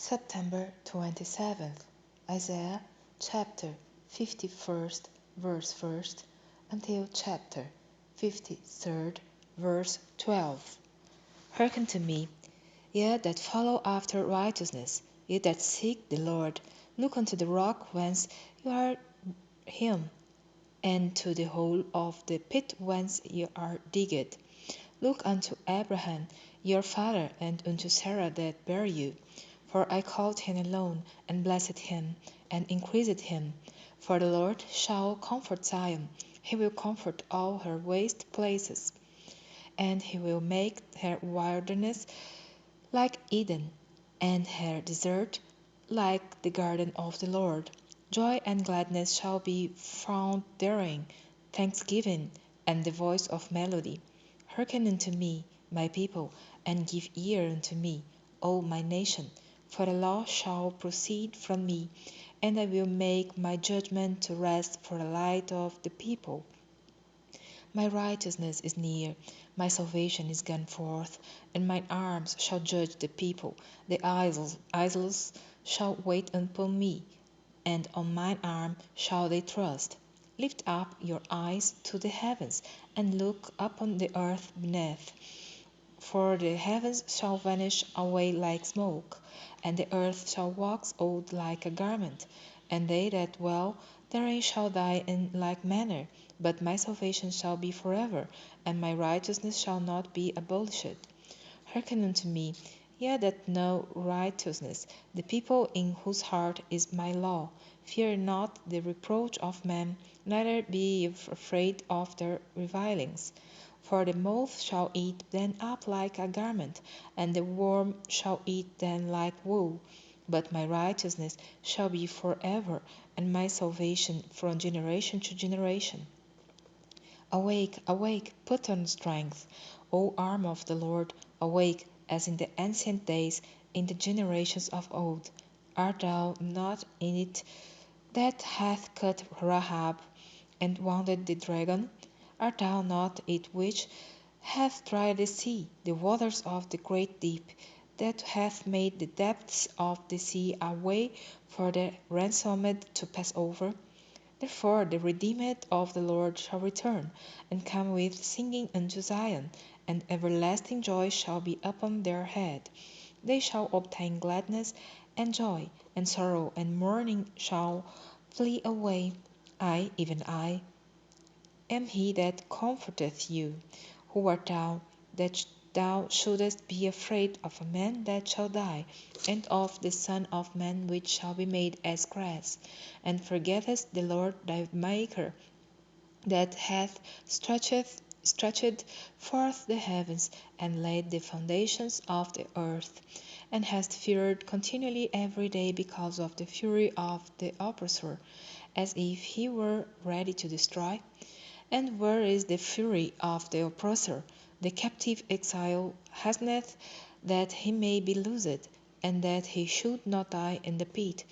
September 27th, Isaiah chapter 51st, verse 1st, until chapter 53rd, verse 12. Hearken to me, ye that follow after righteousness, ye that seek the Lord. Look unto the rock whence you are him, and to the hole of the pit whence ye are digged. Look unto Abraham your father, and unto Sarah that bare you. For I called him alone, and blessed him, and increased him. For the Lord shall comfort Zion, he will comfort all her waste places, and he will make her wilderness like Eden, and her desert like the garden of the Lord. Joy and gladness shall be found therein, thanksgiving, and the voice of melody. Hearken unto me, my people, and give ear unto me, O my nation. For the law shall proceed from me, and I will make my judgment to rest for the light of the people. My righteousness is near, my salvation is gone forth, and mine arms shall judge the people. The isles shall wait upon me, and on mine arm shall they trust. Lift up your eyes to the heavens, and look upon the earth beneath. For the heavens shall vanish away like smoke, and the earth shall wax old like a garment, and they that dwell therein shall die in like manner. But my salvation shall be forever, and my righteousness shall not be abolished. Hearken unto me, ye that know righteousness, the people in whose heart is my law. Fear not the reproach of men, neither be ye afraid of their revilings. For the moth shall eat them up like a garment, and the worm shall eat them like wool. But my righteousness shall be forever, and my salvation from generation to generation. Awake, awake, put on strength, O arm of the Lord, awake, as in the ancient days, in the generations of old. Art thou not in it that hath cut Rahab, and wounded the dragon? Art thou not it which hath dried the sea, the waters of the great deep, that hath made the depths of the sea a way for the ransomed to pass over? Therefore the redeemed of the Lord shall return, and come with singing unto Zion, and everlasting joy shall be upon their head. They shall obtain gladness and joy, and sorrow and mourning shall flee away. I, even I, am he that comforteth you. Who art thou, that thou shouldest be afraid of a man that shall die, and of the Son of man which shall be made as grass, and forgettest the Lord thy Maker, that hath stretched forth the heavens, and laid the foundations of the earth, and hast feared continually every day because of the fury of the oppressor, as if he were ready to destroy? And where is the fury of the oppressor? The captive exile hasteneth that he may be loosed, and that he should not die in the pit,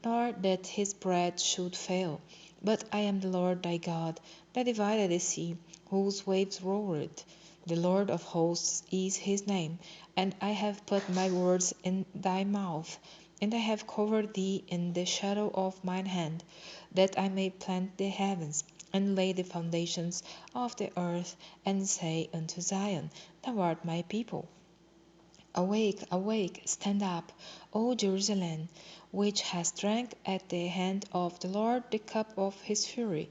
nor that his bread should fail. But I am the Lord thy God, that divided the sea, whose waves roared. The Lord of hosts is his name, and I have put my words in thy mouth, and I have covered thee in the shadow of mine hand, that I may plant the heavens, and lay the foundations of the earth, and say unto Zion, Thou art my people. Awake, awake, stand up, O Jerusalem, which hast drank at the hand of the Lord the cup of his fury.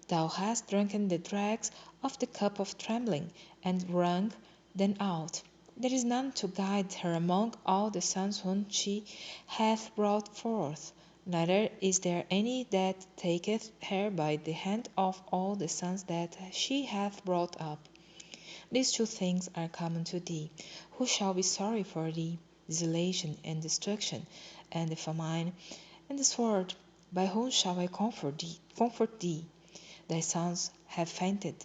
Thou hast drunken the dregs of the cup of trembling, and wrung them out. There is none to guide her among all the sons whom she hath brought forth, neither is there any that taketh her by the hand of all the sons that she hath brought up. These two things are common to thee. Who shall be sorry for thee? Desolation and destruction, and the famine, and the sword. By whom shall I comfort thee? Thy sons have fainted.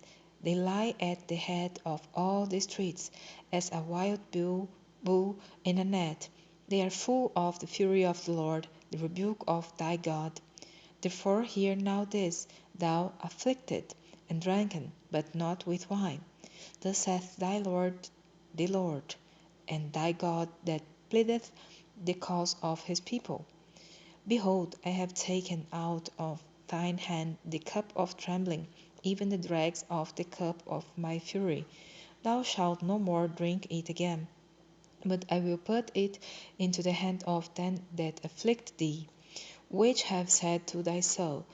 They lie at the head of all the streets, as a wild bull in a net. They are full of the fury of the Lord, the rebuke of thy God. Therefore hear now this, thou afflicted and drunken, but not with wine. Thus saith thy Lord, the Lord, and thy God that pleadeth the cause of his people. Behold, I have taken out of thine hand the cup of trembling, even the dregs of the cup of my fury. Thou shalt no more drink it again, but I will put it into the hand of them that afflict thee, which have said to thy soul,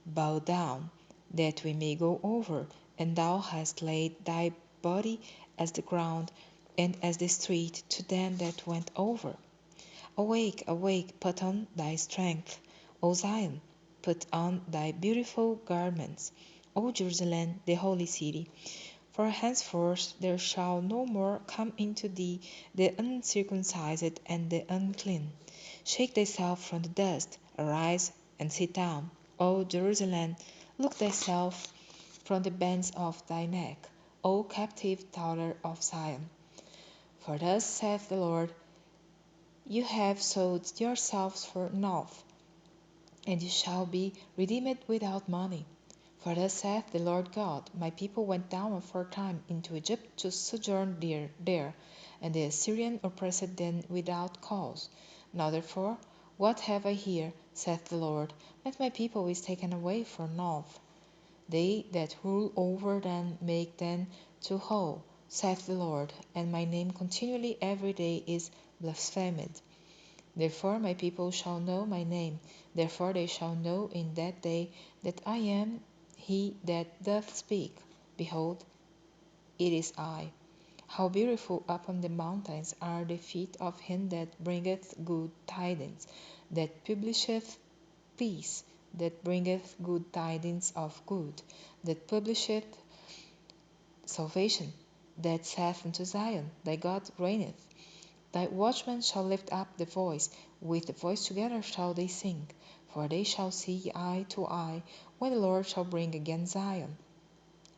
Bow down, that we may go over. And thou hast laid thy body as the ground, and as the street to them that went over. Awake, awake, put on thy strength, O Zion, put on thy beautiful garments, O Jerusalem, the holy city. For henceforth there shall no more come into thee the uncircumcised and the unclean. Shake thyself from the dust, arise and sit down, O Jerusalem, look thyself from the bands of thy neck, O captive daughter of Zion. For thus saith the Lord, You have sold yourselves for naught, and you shall be redeemed without money. For thus saith the Lord God, My people went down aforetime into Egypt to sojourn there, and the Assyrian oppressed them without cause. Now therefore, what have I here, saith the Lord, that my people is taken away for naught? They that rule over them make them to hoe, saith the Lord, and my name continually every day is blasphemed. Therefore my people shall know my name, therefore they shall know in that day that I am he that doth speak. Behold, it is I. How beautiful upon the mountains are the feet of him that bringeth good tidings, that publisheth peace, that bringeth good tidings of good, that publisheth salvation, that saith unto Zion, Thy God reigneth. Thy watchmen shall lift up the voice, with the voice together shall they sing, for they shall see eye to eye, when the Lord shall bring again Zion.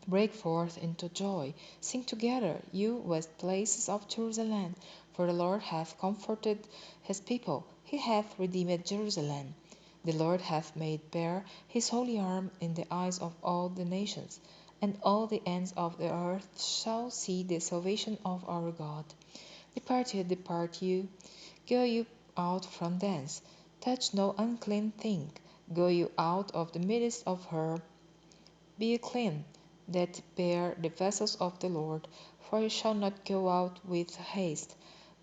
Break forth into joy, sing together, you west places of Jerusalem, for the Lord hath comforted his people, he hath redeemed Jerusalem. The Lord hath made bare his holy arm in the eyes of all the nations, and all the ends of the earth shall see the salvation of our God. Depart ye, depart you, go you out from thence. Touch no unclean thing, go you out of the midst of her. Be ye clean, that bear the vessels of the Lord, for you shall not go out with haste,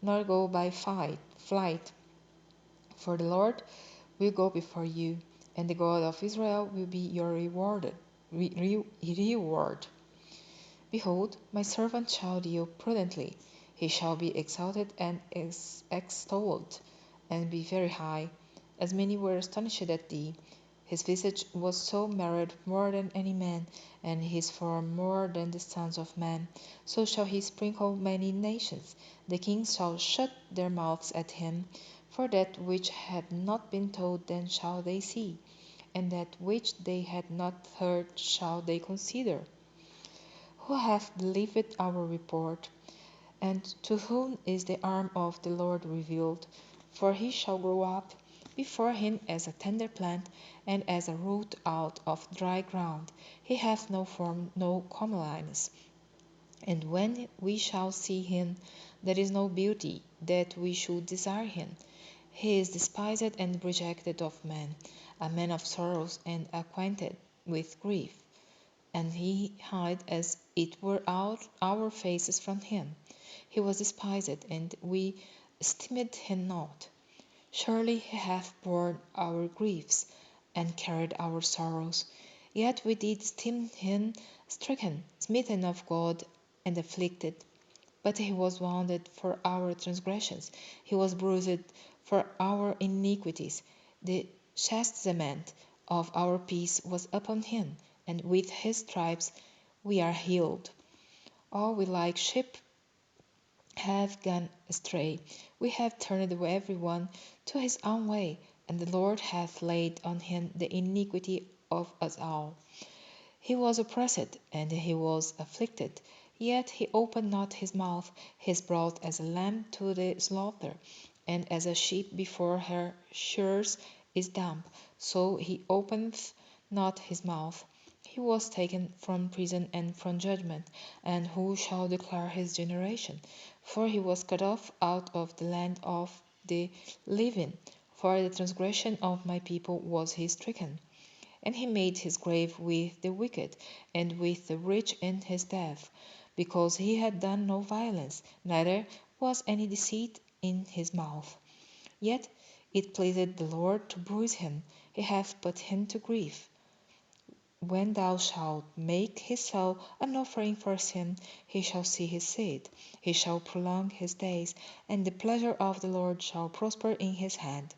nor go by flight. For the Lord will go before you, and the God of Israel will be your reward. Behold, my servant shall deal prudently. He shall be exalted and extolled, and be very high, as many were astonished at thee. His visage was so marred more than any man, and his form more than the sons of men. So shall he sprinkle many nations. The kings shall shut their mouths at him, for that which had not been told them shall they see, and that which they had not heard shall they consider. Who hath believed our report? And to whom is the arm of the Lord revealed? For he shall grow up before him as a tender plant, and as a root out of dry ground. He hath no form, no comeliness. And when we shall see him, there is no beauty that we should desire him. He is despised and rejected of men, a man of sorrows and acquainted with grief, and he hid as it were out our faces from him. He was despised, and we esteemed him not. Surely he hath borne our griefs, and carried our sorrows. Yet we did esteem him stricken, smitten of God, and afflicted. But he was wounded for our transgressions, he was bruised for our iniquities. The chastisement of our peace was upon him, and with his stripes we are healed. All we like sheep have gone astray. We have turned every one to his own way, and the Lord hath laid on him the iniquity of us all. He was oppressed, and he was afflicted, yet he opened not his mouth. He is brought as a lamb to the slaughter, and as a sheep before her shearers is dumb, so he openeth not his mouth. He was taken from prison and from judgment, and who shall declare his generation? For he was cut off out of the land of the living, for the transgression of my people was he stricken. And he made his grave with the wicked, and with the rich in his death, because he had done no violence, neither was any deceit in his mouth. Yet it pleased the Lord to bruise him, he hath put him to grief. When thou shalt make his soul an offering for sin, he shall see his seed, he shall prolong his days, and the pleasure of the Lord shall prosper in his hand.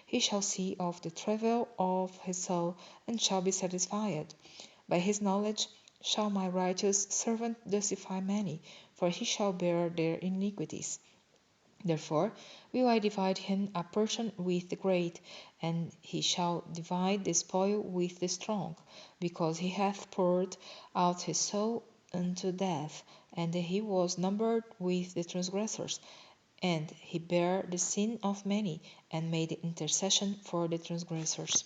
He shall see of the travail of his soul, and shall be satisfied. By his knowledge shall my righteous servant justify many, for he shall bear their iniquities. Therefore will I divide him a portion with the great, and he shall divide the spoil with the strong, because he hath poured out his soul unto death, and he was numbered with the transgressors. And he bare the sin of many, and made intercession for the transgressors.